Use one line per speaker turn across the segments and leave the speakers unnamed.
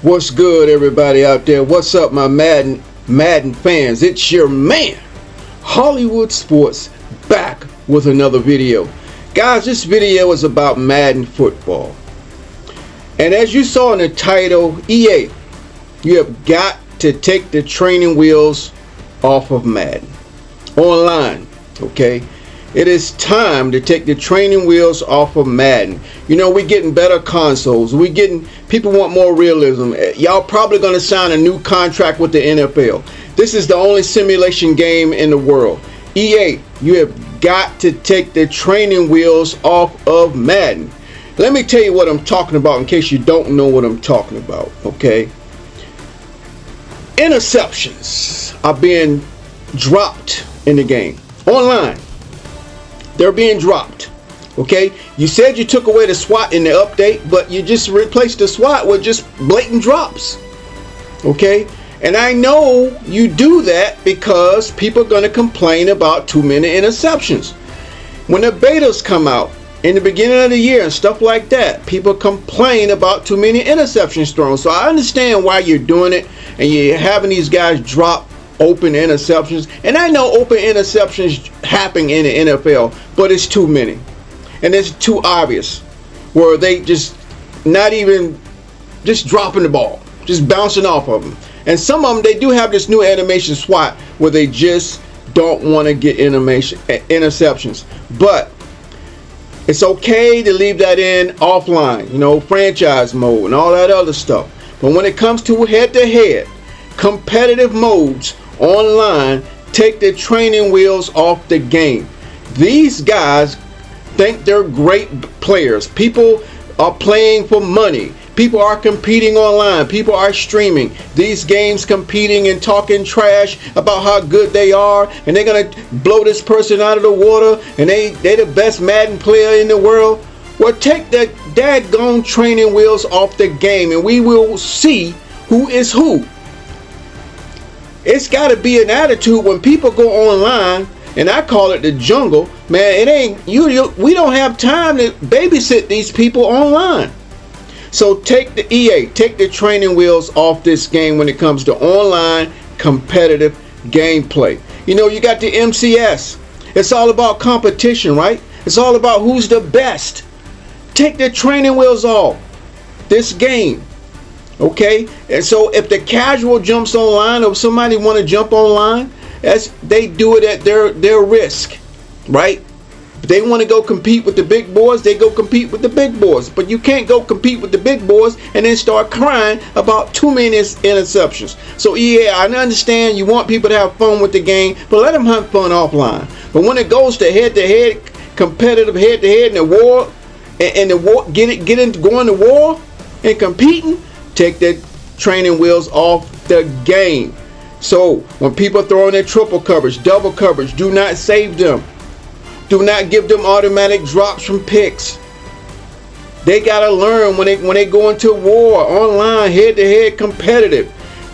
What's good, everybody out there? What's up, my Madden fans? It's your man, Hollywood Sports, back with another video. Guys, this video is about Madden football. And as you saw in the title, EA, you have got to take the training wheels off of Madden. Online, okay? It is time to take the training wheels off of Madden. You know, we're getting better consoles. People want more realism. Y'all probably going to sign a new contract with the NFL. This is the only simulation game in the world. EA, you have got to take the training wheels off of Madden. Let me tell you what I'm talking about in case you don't know what I'm talking about, okay? Interceptions are being dropped in the game. Online. They're being dropped. Okay, you said you took away the SWAT in the update, but you just replaced the SWAT with just blatant drops. Okay, and I know you do that because people are going to complain about too many interceptions. When the betas come out in the beginning of the year and stuff like that, people complain about too many interceptions thrown. So I understand why you're doing it and you're having these guys drop open interceptions, and I know open interceptions happen in the NFL, but it's too many and it's too obvious where they just not even just dropping the ball, just bouncing off of them. And some of them, they do have this new animation SWAT where they just don't want to get interceptions, but it's okay to leave that in offline, you know, franchise mode and all that other stuff. But when it comes to head-to-head competitive modes online, take the training wheels off the game. These guys think they're great players. People are playing for money. People are competing online. People are streaming these games, competing and talking trash about how good they are, and they're gonna blow this person out of the water, and they're the best Madden player in the world. Well, take the daggone training wheels off the game and we will see who is who. It's got to be an attitude when people go online, and I call it the jungle, man. It ain't we don't have time to babysit these people online. So take the training wheels off this game when it comes to online competitive gameplay. You know, you got the MCS. It's all about competition, right? It's all about who's the best. Take the training wheels off this game. Okay, and so if the casual jumps online, or if somebody want to jump online, they do it at their risk, right? If they want to go compete with the big boys, they go compete with the big boys. But you can't go compete with the big boys and then start crying about too many interceptions. So yeah, I understand you want people to have fun with the game, but let them have fun offline. But when it goes to head-to-head, competitive head-to-head in the war, and the war, going to war and competing, take the training wheels off the game. So when people throw in their triple coverage, double coverage, do not save them. Do not give them automatic drops from picks. They gotta learn when they go into war, online, head-to-head competitive.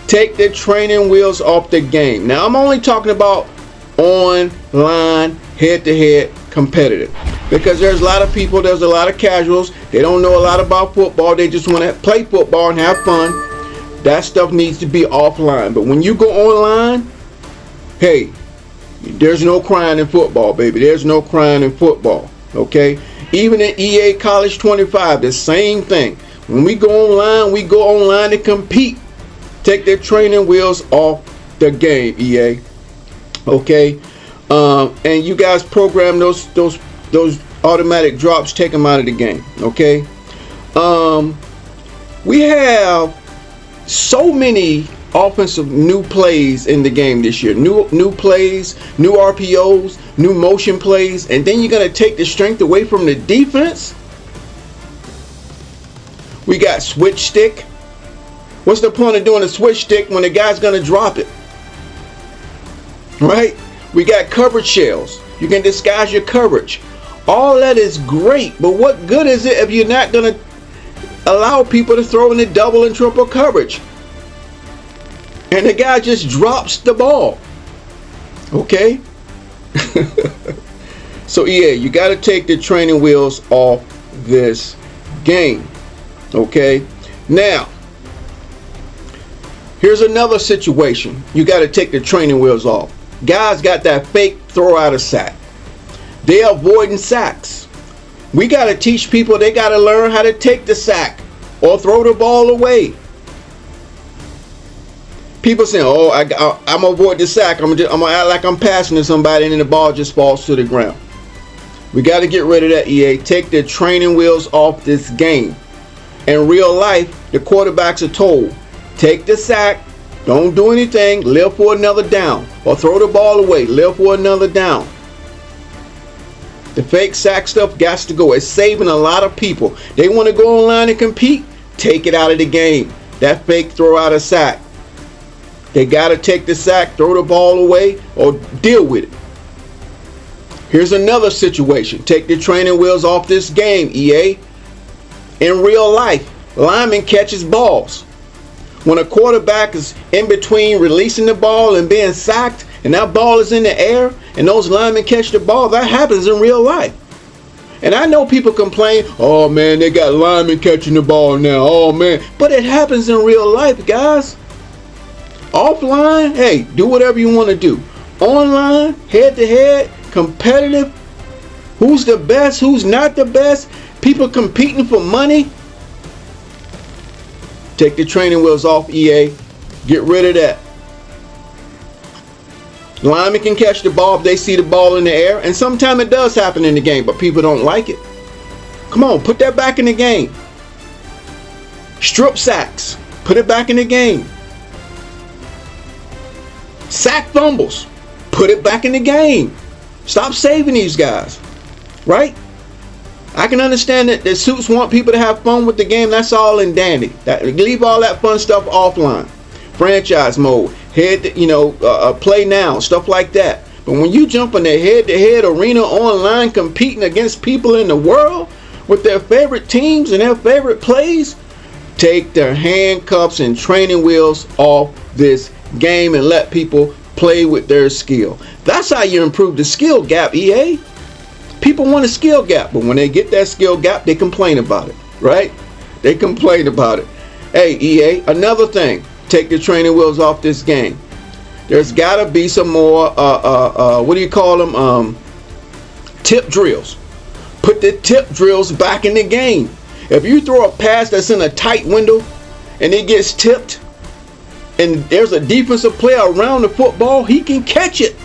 Take the training wheels off the game. Now I'm only talking about online, head-to-head competitive. Because there's a lot of people, there's a lot of casuals, they don't know a lot about football, they just want to play football and have fun. That stuff needs to be offline. But when you go online, hey, there's no crying in football, baby. There's no crying in football, okay? Even in EA College 25, the same thing. When we go online to compete. Take their training wheels off the game, EA, okay? And you guys program those automatic drops, take them out of the game, okay? We have so many offensive new plays in the game this year. New plays, new RPOs, new motion plays, and then you're gonna take the strength away from the defense. We got switch stick. What's the point of doing a switch stick when the guy's gonna drop it? Right? We got coverage shells. You can disguise your coverage. All that is great, but what good is it if you're not going to allow people to throw in the double and triple coverage? And the guy just drops the ball. Okay? So yeah, you got to take the training wheels off this game. Okay? Now, Here's another situation. You got to take the training wheels off. Guys got that fake throw out of sack. They're avoiding sacks. We got to teach people they got to learn how to take the sack or throw the ball away. People saying, oh, I'm going to avoid the sack. I'm going to act like I'm passing to somebody and then the ball just falls to the ground. We got to get rid of that, EA. Take the training wheels off this game. In real life, the quarterbacks are told, take the sack, don't do anything, live for another down. Or throw the ball away, live for another down. The fake sack stuff got to go. It's saving a lot of people. They want to go online and compete. Take it out of the game. That fake throw out of sack. They got to take the sack, throw the ball away, or deal with it. Here's another situation. Take the training wheels off this game, EA. In real life, lineman catches balls. When a quarterback is in between releasing the ball and being sacked, and that ball is in the air, and those linemen catch the ball, that happens in real life. And I know people complain, oh man, they got linemen catching the ball now, oh man. But it happens in real life, guys. Offline, hey, do whatever you want to do. Online, head to head, competitive. Who's the best, who's not the best? People competing for money. Take the training wheels off, EA. Get rid of that. Linemen can catch the ball if they see the ball in the air, and sometimes it does happen in the game, but people don't like it. Come on, put that back in the game. Strip sacks, put it back in the game. Sack fumbles, put it back in the game. Stop saving these guys, right? I can understand that the suits want people to have fun with the game. That's all in dandy. Leave all that fun stuff offline. Franchise mode, play now, stuff like that. But when you jump in the head-to-head arena online competing against people in the world with their favorite teams and their favorite plays, take their handcuffs and training wheels off this game and let people play with their skill. That's how you improve the skill gap, EA. People want a skill gap, but when they get that skill gap, they complain about it, right? They complain about it. Hey, EA, another thing. Take the training wheels off this game. There's got to be some more, what do you call them? Tip drills. Put the tip drills back in the game. If you throw a pass that's in a tight window and it gets tipped and there's a defensive player around the football, he can catch it.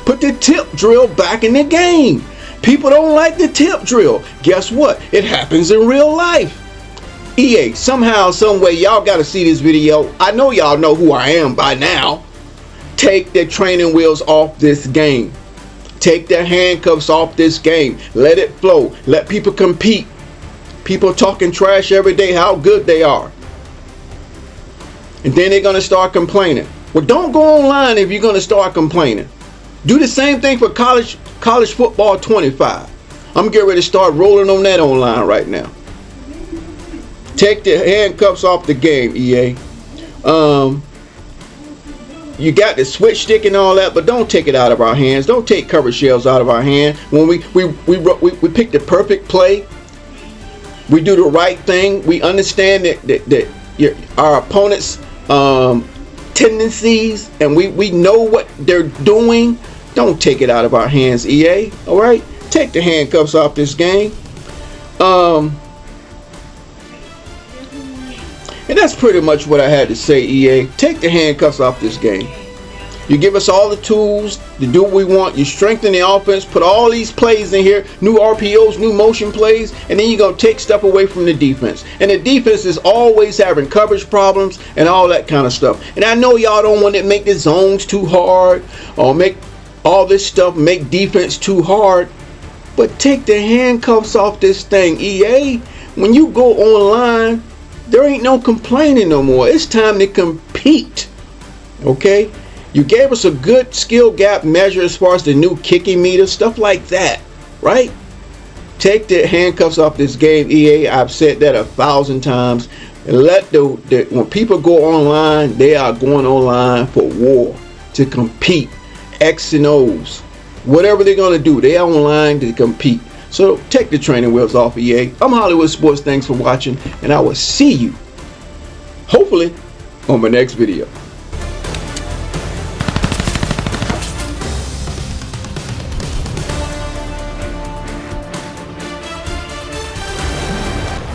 Put the tip drill back in the game. People don't like the tip drill. Guess what? It happens in real life. EA, somehow, some way, y'all got to see this video. I know y'all know who I am by now. Take the training wheels off this game. Take the handcuffs off this game. Let it flow. Let people compete. People talking trash every day how good they are. And then they're going to start complaining. Well, don't go online if you're going to start complaining. Do the same thing for college football 25. I'm getting ready to start rolling on that online right now. Take the handcuffs off the game, EA. You got the switch stick and all that, but don't take it out of our hands. Don't take cover shells out of our hand. When we pick the perfect play, we do the right thing. We understand that our opponent's tendencies, and we know what they're doing. Don't take it out of our hands, EA. All right, take the handcuffs off this game. And that's pretty much what I had to say, EA. Take the handcuffs off this game. You give us all the tools to do what we want. You strengthen the offense, put all these plays in here, new RPOs, new motion plays, and then you're going to take stuff away from the defense. And the defense is always having coverage problems and all that kind of stuff. And I know y'all don't want to make the zones too hard or make all this stuff make defense too hard. But take the handcuffs off this thing, EA. When you go online, there ain't no complaining no more. It's time to compete. Okay? You gave us a good skill gap measure as far as the new kicking meter, stuff like that, right? Take the handcuffs off this game, EA. I've said that 1,000 times. And let when people go online, they are going online for war, to compete. X and O's. Whatever they're going to do, they are online to compete. So take the training wheels off, EA. I'm Hollywood Sports. Thanks for watching, and I will see you, hopefully, on my next video.